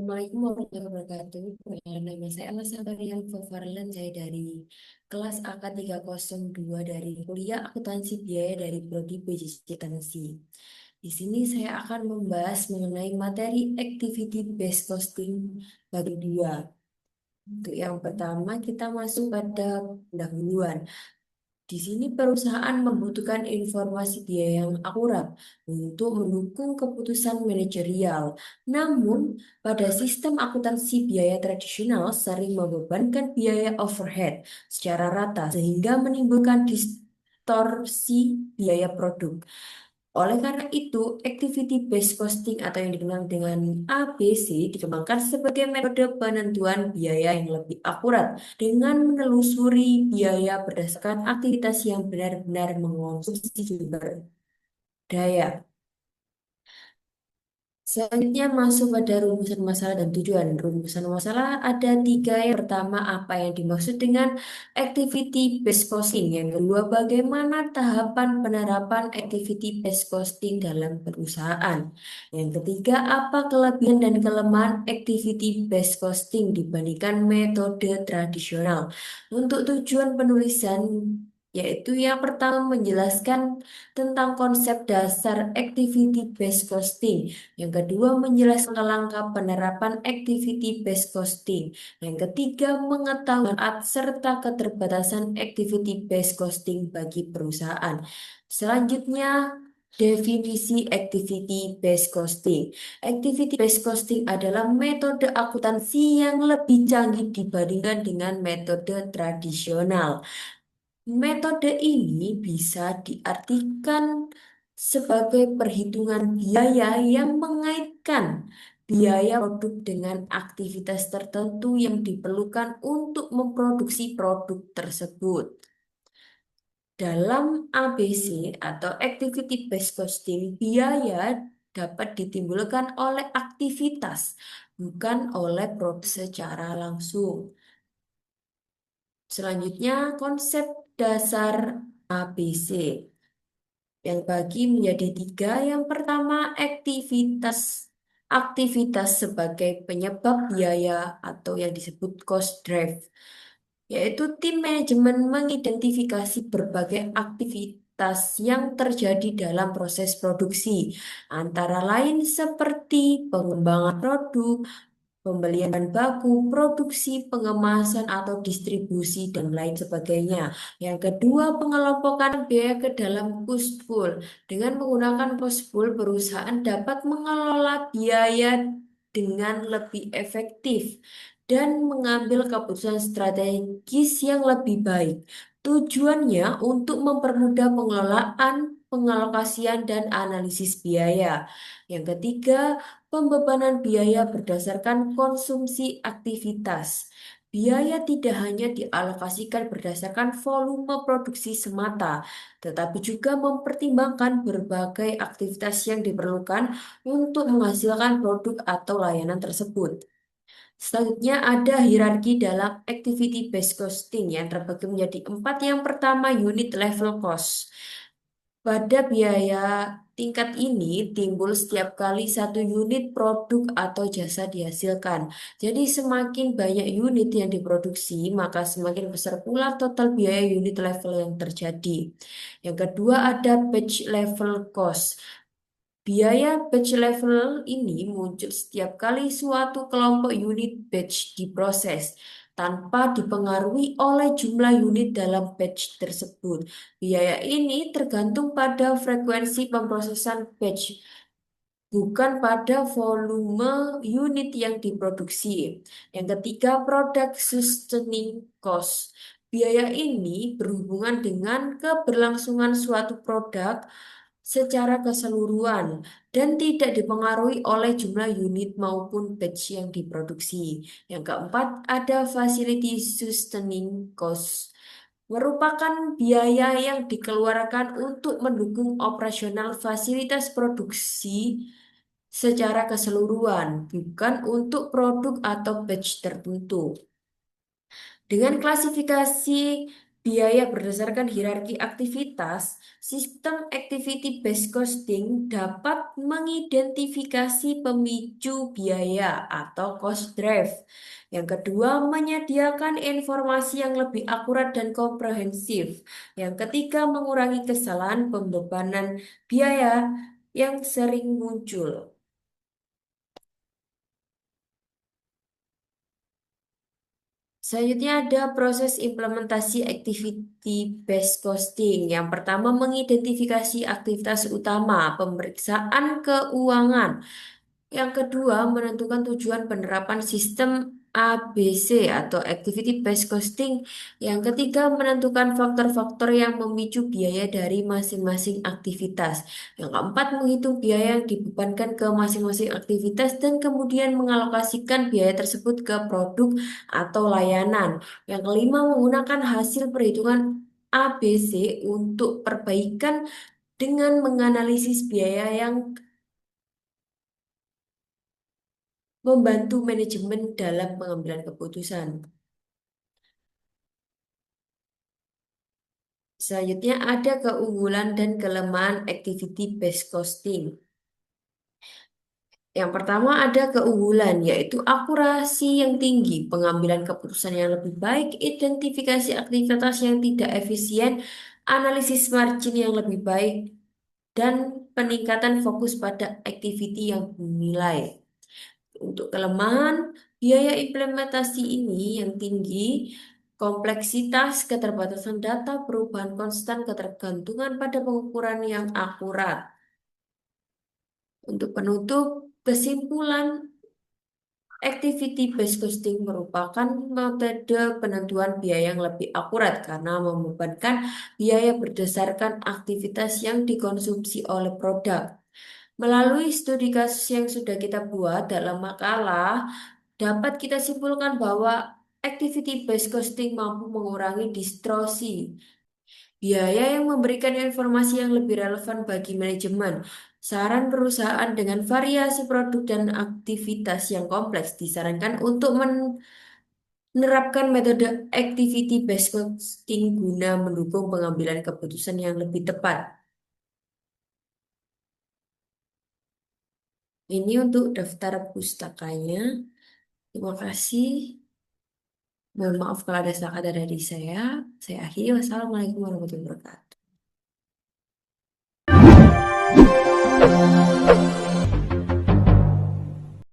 Assalamualaikum warahmatullahi wabarakatuh. Nama saya Elsa Mariam Fafarlan. Saya dari kelas AK 302 dari kuliah akuntansi biaya dari Prodi PJJ Tansi. Di sini saya akan membahas mengenai materi activity based costing bagi dua. Untuk yang pertama kita masuk pada pendahuluan. Di sini perusahaan membutuhkan informasi biaya yang akurat untuk mendukung keputusan manajerial. Namun, pada sistem akuntansi biaya tradisional sering membebankan biaya overhead secara rata sehingga menimbulkan distorsi biaya produk. Oleh karena itu, activity based costing atau yang dikenal dengan ABC dikembangkan sebagai metode penentuan biaya yang lebih akurat dengan menelusuri biaya berdasarkan aktivitas yang benar-benar mengonsumsi sumber daya. Selanjutnya masuk pada rumusan masalah dan tujuan. Rumusan masalah ada tiga. Yang pertama, apa yang dimaksud dengan activity based costing. Yang kedua, bagaimana tahapan penerapan activity based costing dalam perusahaan. Yang ketiga, apa kelebihan dan kelemahan activity based costing dibandingkan metode tradisional. Untuk tujuan penulisan yaitu yang pertama menjelaskan tentang konsep dasar activity based costing. Yang kedua, menjelaskan langkah penerapan activity based costing. Yang ketiga, mengetahui manfaat serta keterbatasan activity based costing bagi perusahaan. Selanjutnya, definisi activity based costing. Activity based costing adalah metode akuntansi yang lebih canggih dibandingkan dengan metode tradisional. Metode ini bisa diartikan sebagai perhitungan biaya yang mengaitkan biaya produk dengan aktivitas tertentu yang diperlukan untuk memproduksi produk tersebut. Dalam ABC atau Activity Based Costing, biaya dapat ditimbulkan oleh aktivitas, bukan oleh produk secara langsung. Selanjutnya, konsep dasar ABC yang bagi menjadi tiga. Yang pertama, aktivitas aktivitas sebagai penyebab biaya atau yang disebut cost drive, yaitu tim manajemen mengidentifikasi berbagai aktivitas yang terjadi dalam proses produksi, antara lain seperti pengembangan produk, pembelian bahan baku, produksi, pengemasan atau distribusi, dan lain sebagainya. Yang kedua, pengelompokan biaya ke dalam cost pool. Dengan menggunakan cost pool, perusahaan dapat mengelola biaya dengan lebih efektif dan mengambil keputusan strategis yang lebih baik. Tujuannya untuk mempermudah pengelolaan, pengalokasian, dan analisis biaya. Yang ketiga, pembebanan biaya berdasarkan konsumsi aktivitas. Biaya tidak hanya dialokasikan berdasarkan volume produksi semata, tetapi juga mempertimbangkan berbagai aktivitas yang diperlukan untuk menghasilkan produk atau layanan tersebut. Selanjutnya ada hierarki dalam activity based costing yang terbagi menjadi empat. Yang pertama, unit level cost. Pada biaya tingkat ini timbul setiap kali satu unit produk atau jasa dihasilkan. Jadi semakin banyak unit yang diproduksi, maka semakin besar pula total biaya unit level yang terjadi. Yang kedua ada batch level cost. Biaya batch level ini muncul setiap kali suatu kelompok unit batch diproses tanpa dipengaruhi oleh jumlah unit dalam batch tersebut. Biaya ini tergantung pada frekuensi pemrosesan batch, bukan pada volume unit yang diproduksi. Yang ketiga, product sustaining cost. Biaya ini berhubungan dengan keberlangsungan suatu produk secara keseluruhan dan tidak dipengaruhi oleh jumlah unit maupun batch yang diproduksi. Yang keempat, ada facility sustaining cost, merupakan biaya yang dikeluarkan untuk mendukung operasional fasilitas produksi secara keseluruhan, bukan untuk produk atau batch tertentu. Dengan klasifikasi biaya berdasarkan hierarki aktivitas, sistem activity based costing dapat mengidentifikasi pemicu biaya atau cost drive. Yang kedua, menyediakan informasi yang lebih akurat dan komprehensif. Yang ketiga, mengurangi kesalahan pembebanan biaya yang sering muncul. Selanjutnya ada proses implementasi activity based costing. Yang pertama mengidentifikasi aktivitas utama, pemeriksaan keuangan. Yang kedua, menentukan tujuan penerapan sistem ABC atau Activity Based Costing. Yang ketiga, menentukan faktor-faktor yang memicu biaya dari masing-masing aktivitas. Yang keempat, menghitung biaya yang dibebankan ke masing-masing aktivitas dan kemudian mengalokasikan biaya tersebut ke produk atau layanan. Yang kelima, menggunakan hasil perhitungan ABC untuk perbaikan dengan menganalisis biaya yang membantu manajemen dalam pengambilan keputusan. Selanjutnya ada keunggulan dan kelemahan activity based costing. Yang pertama ada keunggulan yaitu akurasi yang tinggi, pengambilan keputusan yang lebih baik, identifikasi aktivitas yang tidak efisien, analisis margin yang lebih baik, dan peningkatan fokus pada activity yang bernilai. Untuk kelemahan, biaya implementasi ini yang tinggi, kompleksitas, keterbatasan data, perubahan konstan, ketergantungan pada pengukuran yang akurat. Untuk penutup, kesimpulan activity based costing merupakan metode penentuan biaya yang lebih akurat karena membebankan biaya berdasarkan aktivitas yang dikonsumsi oleh produk. Melalui studi kasus yang sudah kita buat dalam makalah, dapat kita simpulkan bahwa activity based costing mampu mengurangi distorsi biaya yang memberikan informasi yang lebih relevan bagi manajemen. Saran perusahaan dengan variasi produk dan aktivitas yang kompleks disarankan untuk menerapkan metode activity based costing guna mendukung pengambilan keputusan yang lebih tepat. Ini untuk daftar pustakanya. Terima kasih. Mohon maaf kalau ada salah kata dari saya. Saya akhiri. Wassalamualaikum warahmatullahi wabarakatuh.